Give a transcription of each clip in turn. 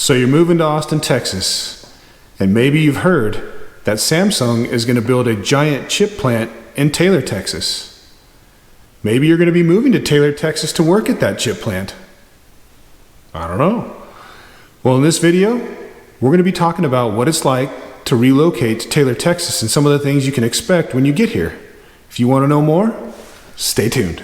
So you're moving to Austin, Texas, and maybe you've heard that Samsung is going to build a giant chip plant in Taylor, Texas. Maybe you're going to be moving to Taylor, Texas to work at that chip plant. I don't know. Well, in this video, we're going to be talking about what it's like to relocate to Taylor, Texas, and some of the things you can expect when you get here. If you want to know more, stay tuned.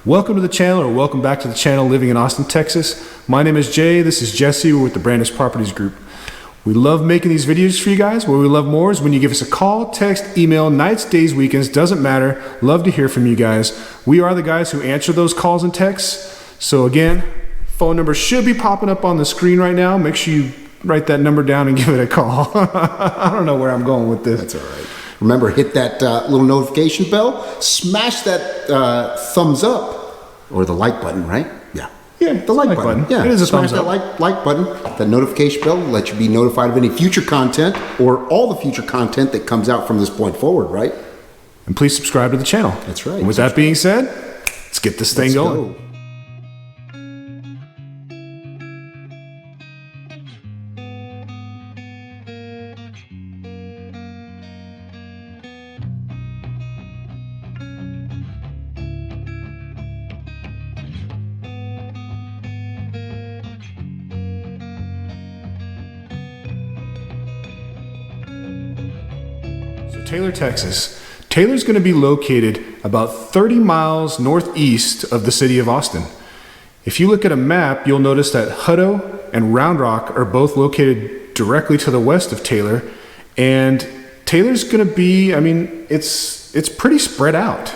Welcome to the channel, or welcome back to the channel Living in Austin, Texas. My name is Jay, this is Jesse, we're with the Brandis Properties Group. We love making these videos for you guys. What we love more is when you give us a call, text, email, nights, days, weekends, doesn't matter. Love to hear from you guys. We are the guys who answer those calls and texts. So again, phone number should be popping up on the screen right now. Make sure you write that number down and give it a call. I don't know where I'm going with this. That's all right. Remember, hit that little notification bell, smash that thumbs up, or the like button, right? Yeah, the like button. Yeah, it is a smash thumbs that up. like button, that notification bell will let you be notified of any future content or all the future content that comes out from this point forward, right? And please subscribe to the channel. That's right. And with that being said, let's get this thing going. Go. Taylor, Texas. Taylor's going to be located about 30 miles northeast of the city of Austin. If you look at a map, you'll notice that Hutto and Round Rock are both located directly to the west of Taylor. And Taylor's going to be, I mean, it's pretty spread out.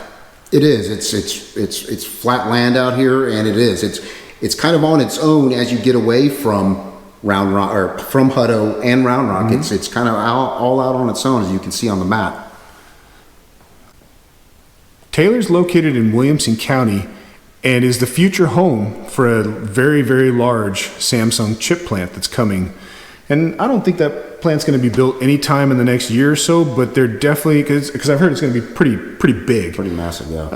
It is. It's flat land out here, and it's kind of on its own as you get away from Round Rock, or from Hutto and Round Rock. Mm-hmm. It's kind of all out on its own, as you can see on the map. Taylor's located in Williamson County and is the future home for a very, very large Samsung chip plant that's coming. And I don't think that plant's going to be built anytime in the next year or so, but they're definitely, because I've heard it's going to be pretty big. Pretty massive, yeah.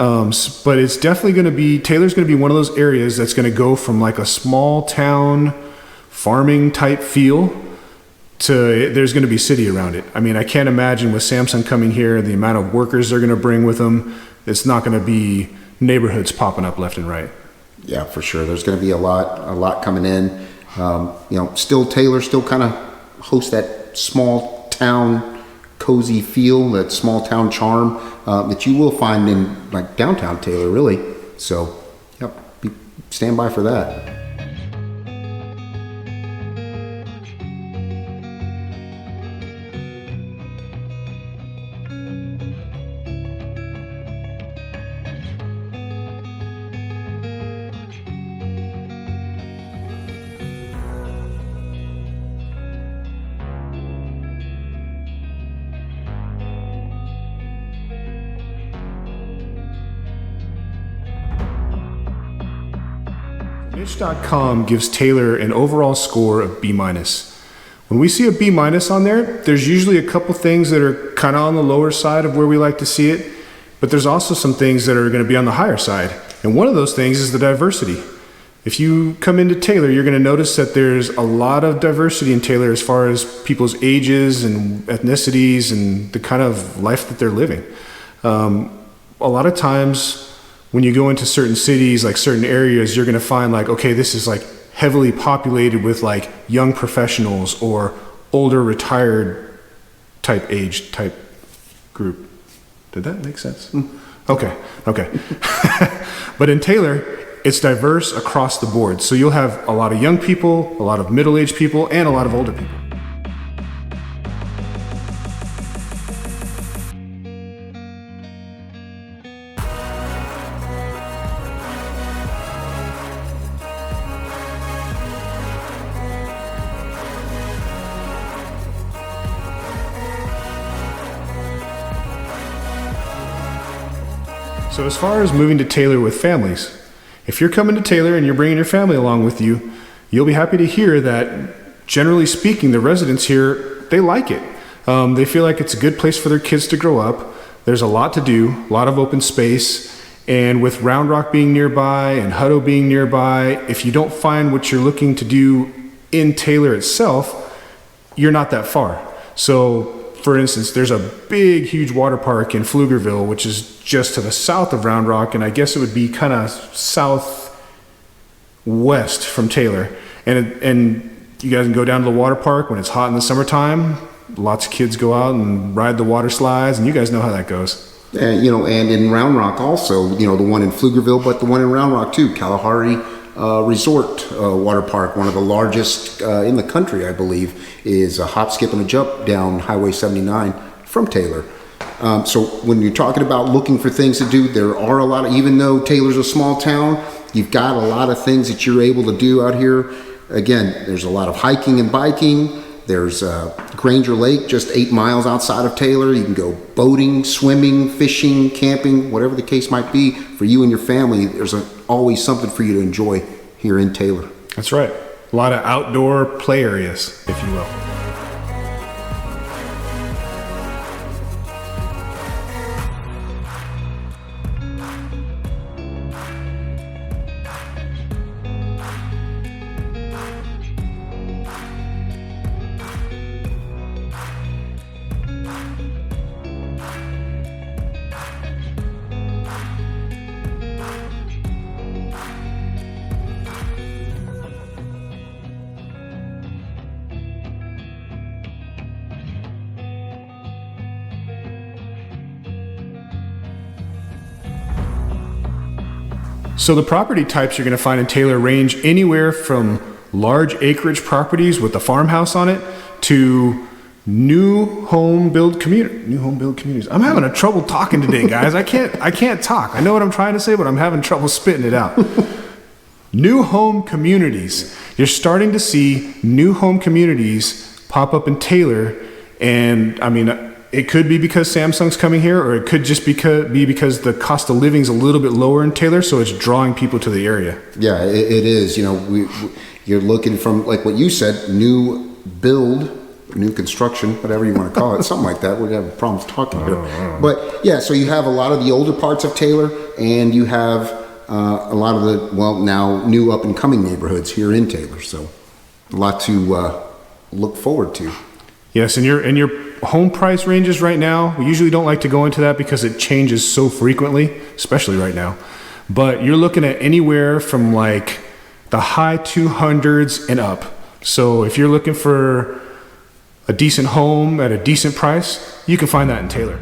But it's definitely going to be, Taylor's going to be one of those areas that's going to go from like a small town farming type feel to there's going to be city around it. I mean, I can't imagine with Samsung coming here, the amount of workers they're going to bring with them, it's not going to be neighborhoods popping up left and right. Yeah, for sure. There's going to be a lot coming in. Still Taylor still kind of hosts that small town cozy feel, that small town charm that you will find in like downtown Taylor, really. So, yep, stand by for that. Niche.com gives Taylor an overall score of B-. When we see a B- on there, there's usually a couple things that are kind of on the lower side of where we like to see it, but there's also some things that are going to be on the higher side. And one of those things is the diversity. If you come into Taylor, you're going to notice that there's a lot of diversity in Taylor as far as people's ages and ethnicities and the kind of life that they're living. A lot of times, when you go into certain cities, like certain areas, you're going to find like, okay, this is like heavily populated with like young professionals or older retired type group. Did that make sense? Okay. But in Taylor, it's diverse across the board. So you'll have a lot of young people, a lot of middle-aged people, and a lot of older people. So as far as moving to Taylor with families, If you're coming to Taylor and you're bringing your family along with you, you'll be happy to hear that, generally speaking, the residents here, they like it. They feel like it's a good place for their kids to grow up. There's a lot to do, a lot of open space. And with Round Rock being nearby and Hutto being nearby, if you don't find what you're looking to do in Taylor itself, you're not that far. So, for instance, there's a big, huge water park in Pflugerville, which is just to the south of Round Rock, and I guess it would be kind of southwest from Taylor. And you guys can go down to the water park when it's hot in the summertime. Lots of kids go out and ride the water slides, and you guys know how that goes. And, and in Round Rock also, the one in Pflugerville, but the one in Round Rock too, Kalahari Resort Water Park, one of the largest in the country, I believe, is a hop, skip, and a jump down Highway 79 from Taylor. So when you're talking about looking for things to do, there are a lot of, even though Taylor's a small town, you've got a lot of things that you're able to do out here. Again, there's a lot of hiking and biking. There's Granger Lake, just 8 miles outside of Taylor. You can go boating, swimming, fishing, camping, whatever the case might be. For you and your family, there's always something for you to enjoy here in Taylor. That's right. A lot of outdoor play areas, if you will. So the property types you're going to find in Taylor range anywhere from large acreage properties with a farmhouse on it to new home build communities. I'm having a trouble talking today, guys. I can't talk. I know what I'm trying to say, but I'm having trouble spitting it out. New home communities. You're starting to see new home communities pop up in Taylor, and I mean, it could be because Samsung's coming here, or it could just be because the cost of living is a little bit lower in Taylor, so it's drawing people to the area. Yeah, it is. You're looking from, like what you said, new build, new construction, whatever you want to call it, something like that. We're going to have problems talking here. But yeah, so you have a lot of the older parts of Taylor, and you have a lot of the, now new up and coming neighborhoods here in Taylor. So a lot to look forward to. Yes, and your home price ranges right now, we usually don't like to go into that because it changes so frequently, especially right now. But you're looking at anywhere from like the high 200s and up. So if you're looking for a decent home at a decent price, you can find that in Taylor.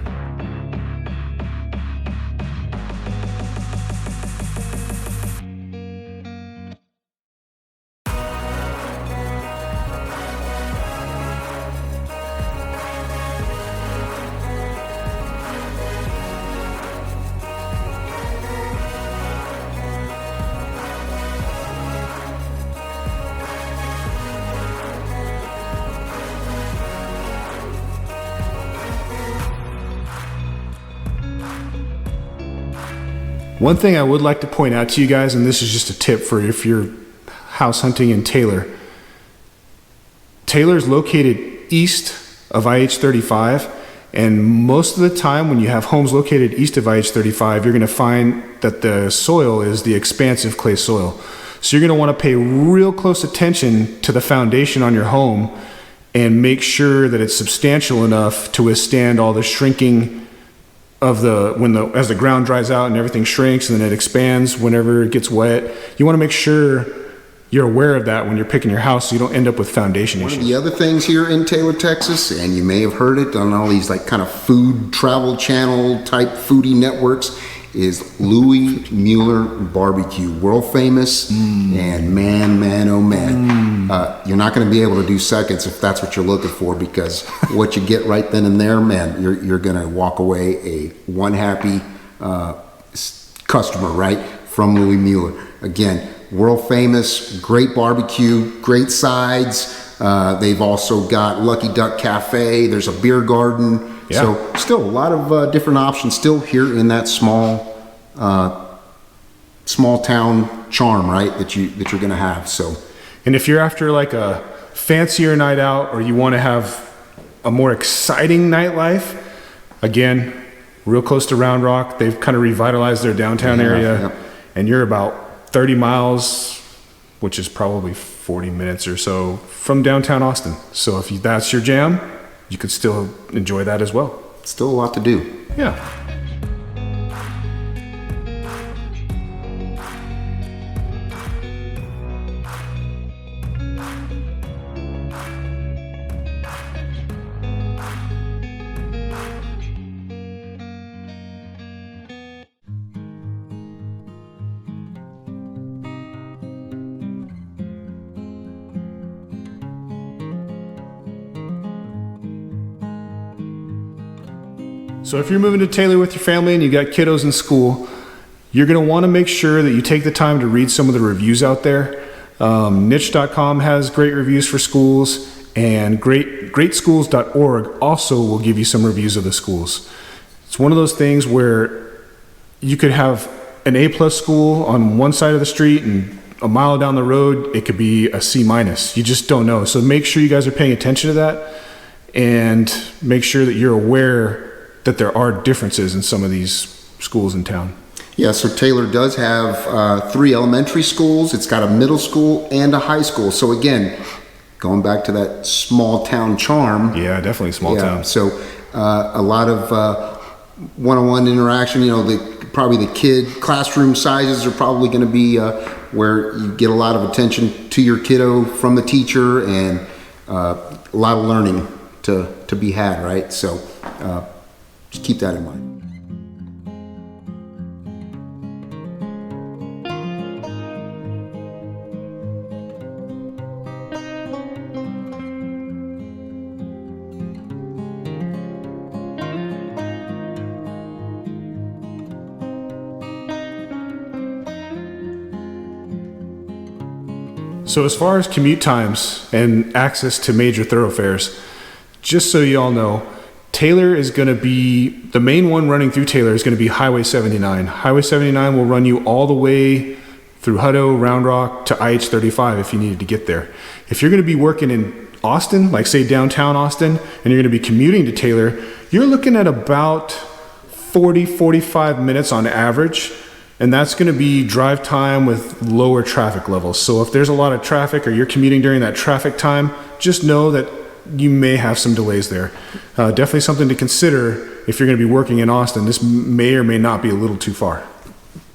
One thing I would like to point out to you guys, and this is just a tip for if you're house hunting in Taylor. Taylor's located east of IH-35, and most of the time when you have homes located east of IH-35, you're going to find that the soil is the expansive clay soil. So you're going to want to pay real close attention to the foundation on your home and make sure that it's substantial enough to withstand all the shrinking of as the ground dries out and everything shrinks and then it expands whenever it gets wet. You want to make sure you're aware of that when you're picking your house so you don't end up with foundation issues. One of the other things here in Taylor, Texas, and you may have heard it on all these like kind of food travel channel type foodie networks, is Louis Mueller Barbecue, world famous. And man, oh man, you're not going to be able to do seconds if that's what you're looking for, because what you get right then and there, man, you're going to walk away one happy customer, right, from Louis Mueller. Again, world famous, great barbecue, great sides. They've also got Lucky Duck Cafe. There's a beer garden. Yeah. So still a lot of different options still here in that small small town charm, right? That you're going to have. So, And if you're after like a fancier night out, or you want to have a more exciting nightlife, again, real close to Round Rock, they've kind of revitalized their downtown area, and you're about 30 miles, which is probably 40 minutes or so from downtown Austin. So if that's your jam, you could still enjoy that as well. still a lot to do. Yeah. So if you're moving to Taylor with your family and you got kiddos in school, you're going to want to make sure that you take the time to read some of the reviews out there. Niche.com has great reviews for schools, and greatschools.org also will give you some reviews of the schools. It's one of those things where you could have an A+ school on one side of the street, and a mile down the road, it could be a C-. You just don't know. So make sure you guys are paying attention to that, and make sure that you're aware that there are differences in some of these schools in town. Yeah, so Taylor does have 3 elementary schools. It's got a middle school and a high school. So again, going back to that small town charm. Yeah, definitely small town. So a lot of one-on-one interaction. You know, probably the kid classroom sizes are probably going to be where you get a lot of attention to your kiddo from the teacher, and a lot of learning to be had, right? So just keep that in mind. So as far as commute times and access to major thoroughfares, just so you all know, Taylor is going to be, the main one running through Taylor is going to be Highway 79. Highway 79 will run you all the way through Hutto, Round Rock to IH-35 if you needed to get there. If you're going to be working in Austin, like say downtown Austin, and you're going to be commuting to Taylor, you're looking at about 40-45 minutes on average. And that's going to be drive time with lower traffic levels. So if there's a lot of traffic or you're commuting during that traffic time, just know that you may have some delays there. Definitely something to consider if you're going to be working in Austin. This may or may not be a little too far.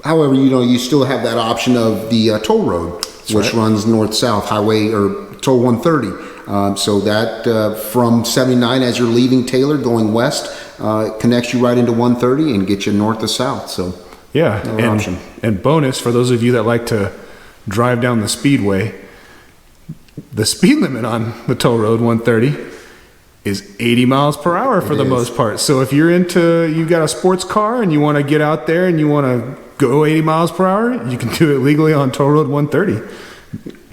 However, you know, you still have that option of the toll road, which runs north-south, highway or toll 130. So that from 79 as you're leaving Taylor going west connects you right into 130 and gets you north to south. So yeah, and bonus for those of you that like to drive down the speedway, the speed limit on the toll road 130 is 80 miles per hour for the most part. So if you're you got a sports car and you want to get out there and you want to go 80 miles per hour, you can do it legally on toll road 130.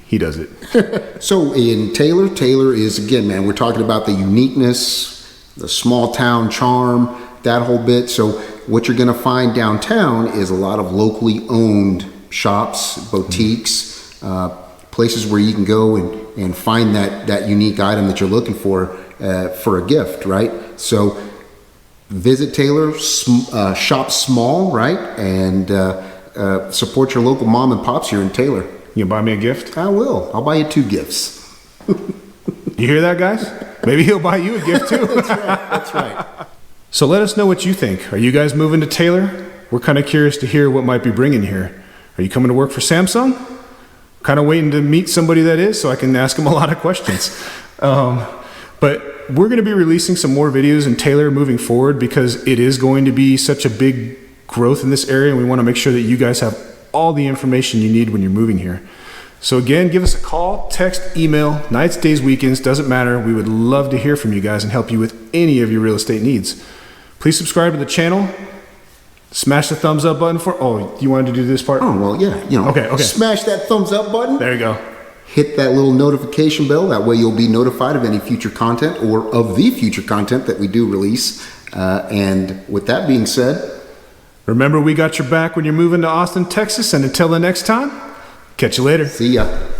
He does it. So in Taylor is, again, man, we're talking about the uniqueness, the small town charm, that whole bit. So what you're going to find downtown is a lot of locally owned shops, boutiques, places where you can go and find that unique item that you're looking for a gift, right? So visit Taylor, shop small, right? And support your local mom and pops here in Taylor. You buy me a gift? I will. I'll buy you 2 gifts. You hear that, guys? Maybe he'll buy you a gift too. That's right. So let us know what you think. Are you guys moving to Taylor? We're kind of curious to hear what might be bringing here. Are you coming to work for Samsung? Kind of waiting to meet somebody that is so I can ask them a lot of questions. But we're going to be releasing some more videos in Taylor moving forward because it is going to be such a big growth in this area, and we want to make sure that you guys have all the information you need when you're moving here. So again, give us a call, text, email, nights, days, weekends, doesn't matter. We would love to hear from you guys and help you with any of your real estate needs. Please subscribe to the channel. Smash the thumbs up button you wanted to do this part? Oh, well, yeah. You know, Okay. Smash that thumbs up button. There you go. Hit that little notification bell. That way you'll be notified of any future content or of the future content that we do release. And with that being said, Remember, we got your back when you're moving to Austin, Texas, and until the next time, catch you later. See ya.